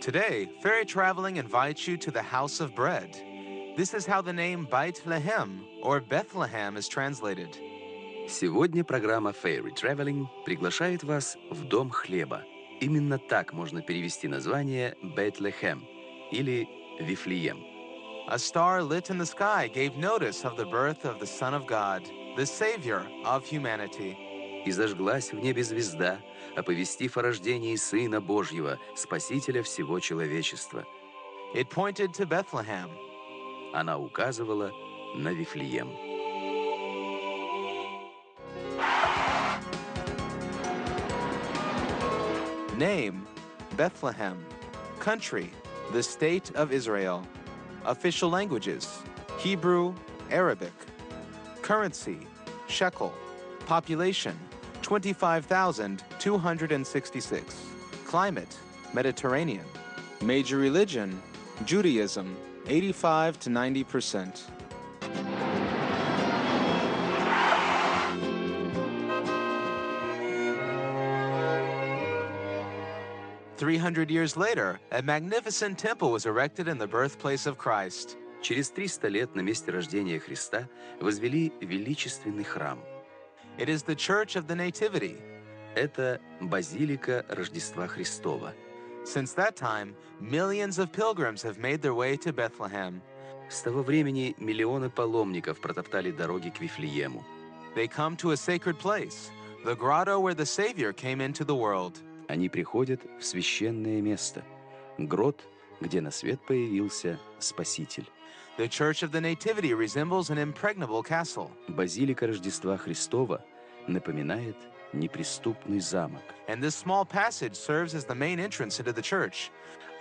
Today, ferry traveling invites you to the house of bread. This is how the name Bethlehem or Bethlehem is translated. Сегодня программа Fairy Traveling приглашает вас в Дом хлеба. Именно так можно перевести название Бethlehem или Вифлеем. A star lit in the sky gave notice of the birth of the Son of God, the Savior of humanity. И зажглась в небе звезда, оповестив о рождении Сына Божьего, Спасителя всего человечества. It pointed to Bethlehem. Она указывала на Вифлеем. Name, Bethlehem. Country, the State of Israel. Official languages, Hebrew, Arabic. Currency, shekel. Population, 25,266. Climate, Mediterranean. Major religion, Judaism, 85 to 90%. $300 later, a magnificent temple was erected in the birthplace of Christ. Через 300 лет на месте рождения Христа возвели величественный храм. It is the Church of the Nativity. Это базилика Рождества Христова. Since that time, millions of pilgrims have made their way to Bethlehem. С того времени миллионы паломников протоптали дороги к Вифлеему. They come to a sacred place, the grotto where the Savior came into the world. Они приходят в священное место, грот, где на свет появился Спаситель. The Church of the Nativity resembles an impregnable castle. Базилика Рождества Христова напоминает неприступный замок. And this small passage serves as the main entrance into the church.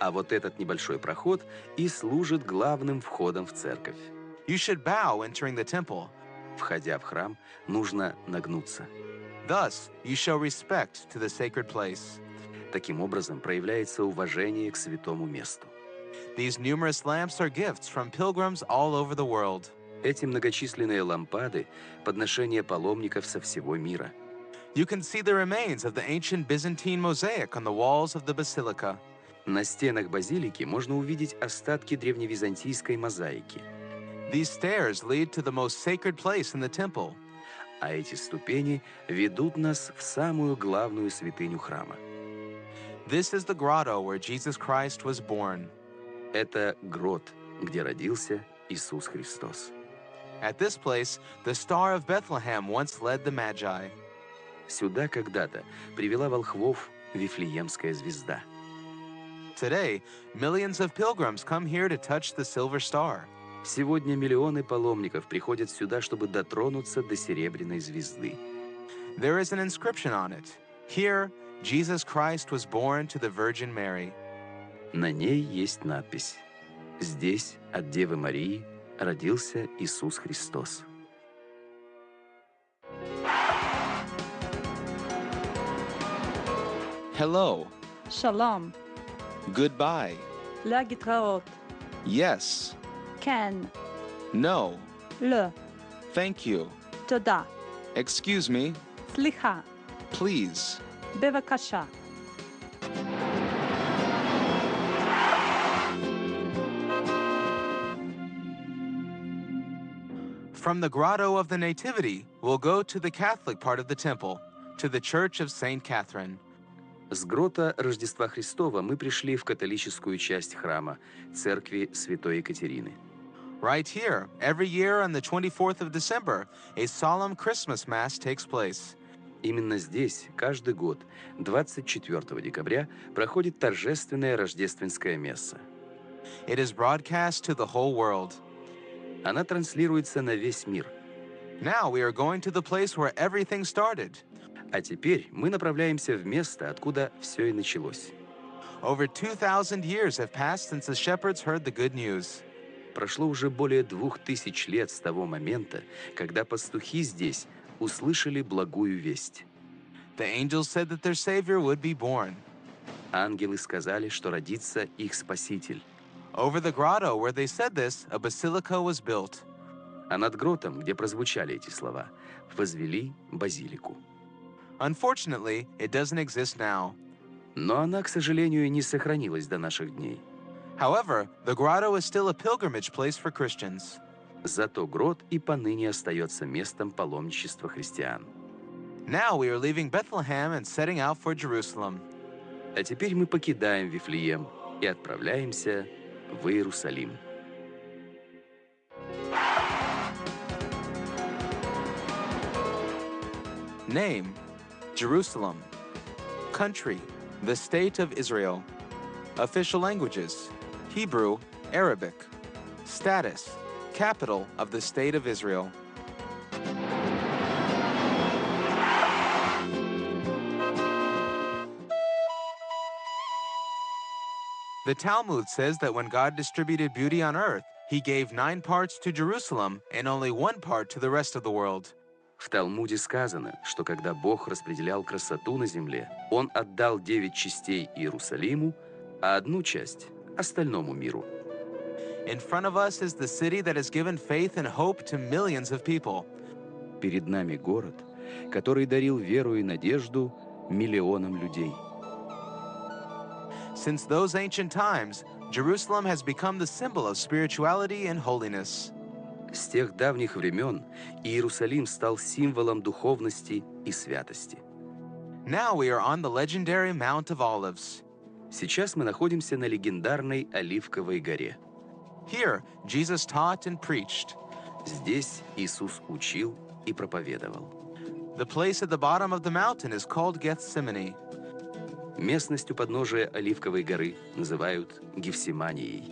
А вот этот небольшой проход и служит главным входом в церковь. You should bow entering the temple. Входя в храм, нужно нагнуться. Thus, you show respect to the sacred place. Таким образом, проявляется уважение к святому месту. These numerous lamps are gifts from pilgrims all over the world. Эти многочисленные лампады – подношения паломников со всего мира. You can see the remains of the ancient Byzantine mosaic on the walls of the basilica. На стенах базилики можно увидеть остатки древневизантийской мозаики. These stairs lead to the most sacred place in the temple. А эти ступени ведут нас в самую главную святыню храма. This is the grotto where Jesus Christ was born. Это грот, где родился Иисус Христос. At this place, the Star of Bethlehem once led the Magi. Сюда когда-то привела волхвов Вифлеемская звезда. Today, millions of pilgrims come here to touch the silver star. Сегодня миллионы паломников приходят сюда, чтобы дотронуться до серебряной звезды. There is an inscription on it. Here, Jesus Christ was born to the Virgin Mary. На ней есть надпись: «Здесь от Девы Марии родился Иисус Христос». Hello. שלום, Goodbye. להתראות, Yes. כן, No. לא, Thank you. תודה, Excuse me. סליחה, Please. בבקשה. From the grotto of the Nativity, we'll go to the Catholic part of the temple, to the Church of St. Catherine. С грота Рождества Христова мы пришли в католическую часть храма, церкви Святой Екатерины. Right here, every year on the 24th of December, a solemn Christmas Mass takes place. Именно здесь каждый год, 24 декабря, проходит торжественное рождественское месса. It is broadcast to the whole world. Она транслируется на весь мир. Now we are going to the place where everything started. А теперь мы направляемся в место, откуда все и началось. Over 2,000 years have passed since the shepherds heard the good news. Прошло уже более 2000 лет с того момента, когда пастухи здесь услышали благую весть. The angels said that their Savior would be born. Ангелы сказали, что родится их Спаситель. Over the grotto where they said this, a basilica was built. А над гротом, где прозвучали эти слова, возвели базилику. Unfortunately, it doesn't exist now. Но она, к сожалению, не сохранилась до наших дней. However, the grotto is still a pilgrimage place for Christians. Зато грот и поныне остается местом паломничества христиан. Now we are leaving Bethlehem and setting out for Jerusalem. А теперь мы покидаем Вифлеем и отправляемся в Иерусалим. Name: Jerusalem. Country: the State of Israel. Official languages: Hebrew, Arabic. Status: capital of the State of Israel. The Talmud says that when God distributed beauty on earth, he gave 9 parts to Jerusalem and only 1 part to the rest of the world. В Талмуде сказано, что когда Бог распределял красоту на земле, Он отдал 9 частей Иерусалиму, а 1 часть – остальному миру. In front of us is the city that has given faith and hope to millions of people. Перед нами город, который дарил веру и надежду миллионам людей. Since those ancient times, Jerusalem has become the symbol of spirituality and holiness. С тех давних времен Иерусалим стал символом духовности и святости. Now we are on the legendary Mount of Olives. Сейчас мы находимся на легендарной Оливковой горе. Here, Jesus taught and preached. Здесь Иисус учил и проповедовал. The place at the bottom of the mountain is called Gethsemane. Местность у подножия Оливковой горы называют Гефсиманией.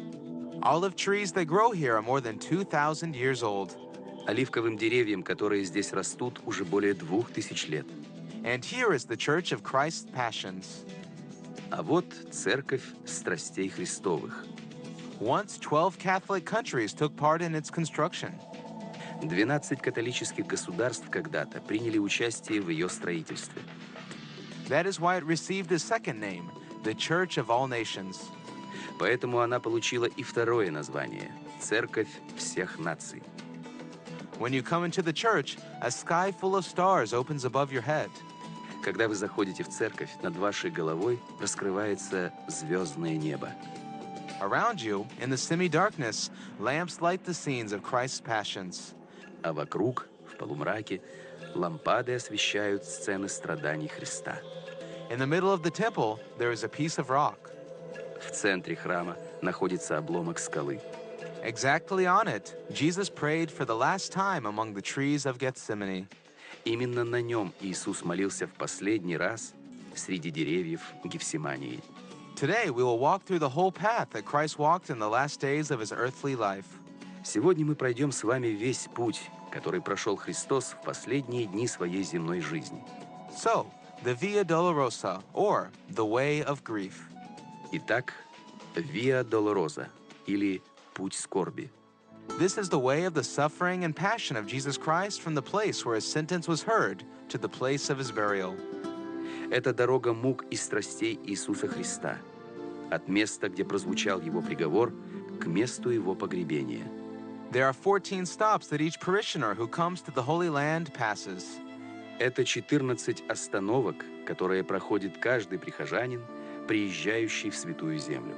Olive trees that grow here are more than 2,000 years old. Оливковым деревьям, которые здесь растут, уже более 2000 лет. And here is the Church of Christ's Passions. А вот церковь страстей Христовых. Once 12 Catholic countries took part in its construction. 12 католических государств когда-то приняли участие в ее строительстве. That is why it received a second name, the Church of All Nations. Поэтому она получила и второе название – Церковь всех наций. When you come into the church, a sky full of stars opens above your head. Когда вы заходите в церковь, над вашей головой раскрывается звездное небо. Around you, in the semi-darkness, lamps light the scenes of Christ's passions. А вокруг, в полумраке, лампады освещают сцены страданий Христа. In the middle of the temple, there is a piece of rock. В центре храма находится обломок скалы. Exactly on it, Jesus prayed for the last time among the trees of Gethsemane. Именно на нем Иисус молился в последний раз среди деревьев Гефсимании. Today, we will walk through the whole path that Christ walked in the last days of his earthly life. Сегодня мы пройдем с вами весь путь, который прошел Христос в последние дни своей земной жизни. So, the Via Dolorosa, or the Way of Grief. Итак, Via Dolorosa, или Путь скорби. This is the way of the suffering and passion of Jesus Christ from the place where his sentence was heard to the place of his burial. Это дорога мук и страстей Иисуса Христа, от места, где прозвучал его приговор, к месту его погребения. There are 14 stops that each parishioner who comes to the Holy Land passes. Это 14 остановок, которые проходит каждый прихожанин, приезжающий в Святую Землю.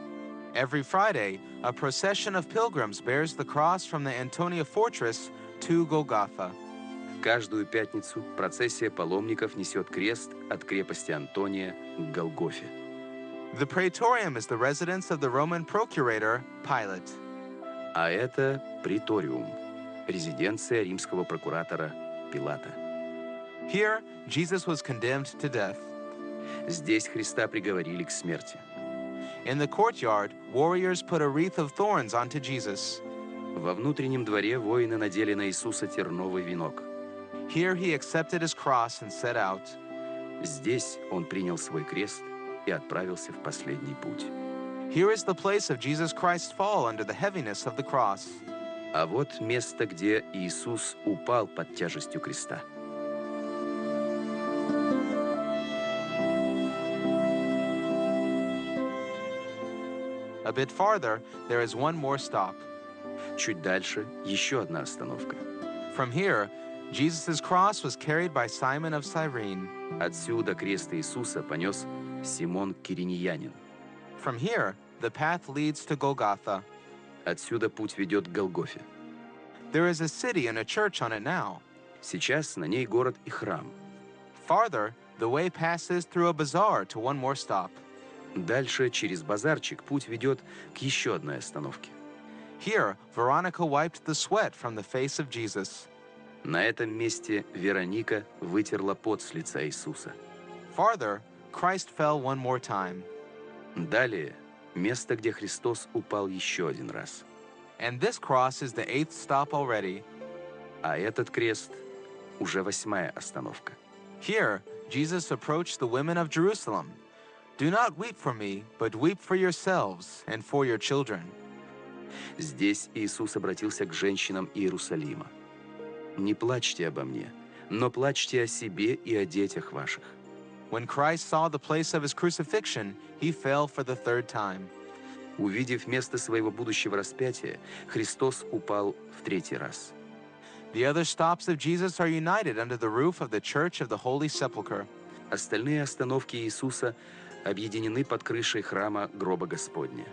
Every Friday, a procession of pilgrims bears the cross from the Antonia fortress to Golgotha. Каждую пятницу процессия паломников несет крест от крепости Антония к Голгофе. The praetorium is the residence of the Roman procurator, Pilate. А это приториум, резиденция римского прокуратора Пилата. Here, Jesus was condemned to death. Здесь Христа приговорили к смерти. In the courtyard, warriors put a wreath of thorns onto Jesus. Во внутреннем дворе воины надели на Иисуса терновый венок. Here he accepted his cross and set out. Здесь он принял свой крест и отправился в последний путь. Here is the place of Jesus Christ's fall under the heaviness of the cross. А вот место, где Иисус упал под тяжестью креста. A bit farther, there is one more stop. Чуть дальше еще одна остановка. From here, Jesus' cross was carried by Simon of Cyrene. Отсюда крест Иисуса понес Симон Кириньянин. From here, the path leads to Golgotha. Отсюда путь ведет к Голгофе. There is a city and a church on it now. Сейчас на ней город и храм. Farther, the way passes through a bazaar to one more stop. Дальше через базарчик путь ведет к еще одной остановке. Here, Veronica wiped the sweat from the face of Jesus. На этом месте Вероника вытерла пот с лица Иисуса. Farther, Christ fell one more time. Далее, место, где Христос упал еще один раз. And this cross is the 8th stop already. А этот крест уже 8-я остановка. Here, Jesus approached the women of Jerusalem. Do not weep for me, but weep for yourselves and for your children. Здесь Иисус обратился к женщинам Иерусалима. «Не плачьте обо мне, но плачьте о себе и о детях ваших». When Christ saw the place of his crucifixion, he fell for the 3rd time. Увидев место своего будущего распятия, Христос упал в 3-й раз. The other stops of Jesus are united under the roof of the Church of the Holy Sepulchre. Остальные остановки Иисуса объединены под крышей храма гроба Господня.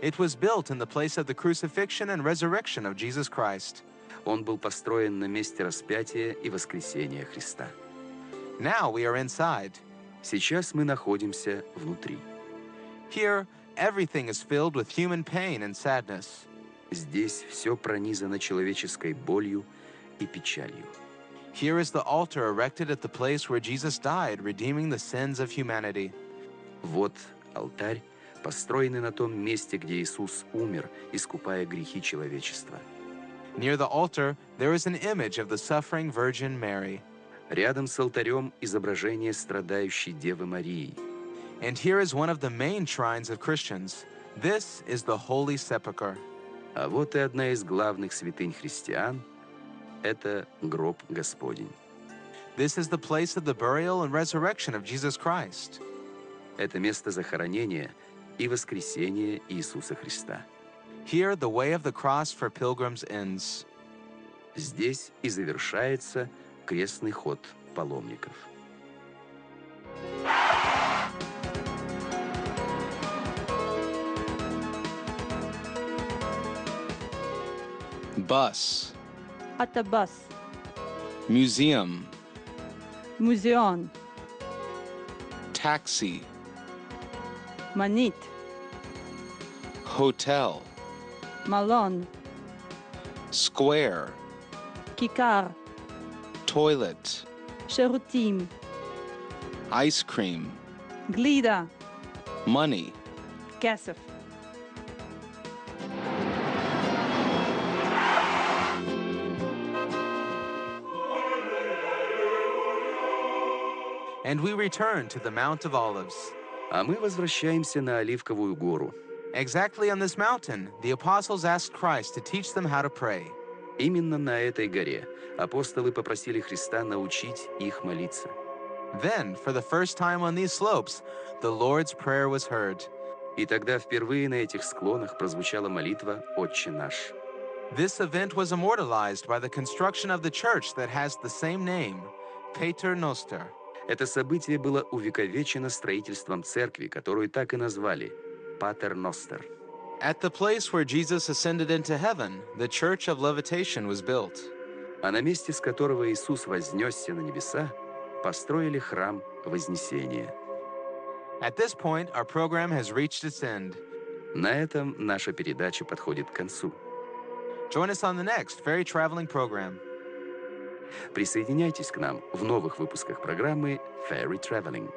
It was built in the place of the crucifixion and resurrection of Jesus Christ. Он был построен на месте распятия и воскресения Христа. Now we are inside. Сейчас мы находимся внутри. Here, everything is filled with human pain and sadness. Здесь все пронизано человеческой болью и печалью. Here is the altar erected at the place where Jesus died, redeeming the sins of humanity. Вот алтарь, построенный на том месте, где Иисус умер, искупая грехи человечества. Near the altar, there is an image of the suffering Virgin Mary. Рядом с алтарем изображение страдающей Девы Марии. And here is one of the main shrines of Christians. This is the Holy Sepulchre. А вот и одна из главных святынь христиан – это гроб Господень. This is the place of the burial and resurrection of Jesus Christ. Это место захоронения и воскресения Иисуса Христа. Here, the way of the cross for pilgrims ends. Здесь и завершается крестный ход паломников. Bus, Atabas, museum, Museon, taxi, Manit, hotel, Malon, square, Kikar, toilet, Sherutim, ice cream, Glida, money. Kesef. And we return to the Mount of Olives. А мы возвращаемся на Оливковую гору. Exactly on this mountain, the apostles asked Christ to teach them how to pray. Именно на этой горе апостолы попросили Христа научить их молиться. Then, for the first time on these slopes, the Lord's Prayer was heard. И тогда впервые на этих склонах прозвучала молитва «Отче наш». This event was immortalized by the construction of the church that has the same name, Pater Noster. Это событие было увековечено строительством церкви, которую так и назвали «Патер Ностер». At the place where Jesus ascended into heaven, the Church of Levitation was built. А на месте, с которого Иисус вознесся на небеса, построили храм Вознесения. At this point, our program has reached its end. На этом наша передача подходит к концу. Join us on the next ferry traveling program. Присоединяйтесь к нам в новых выпусках программы Ferry Traveling.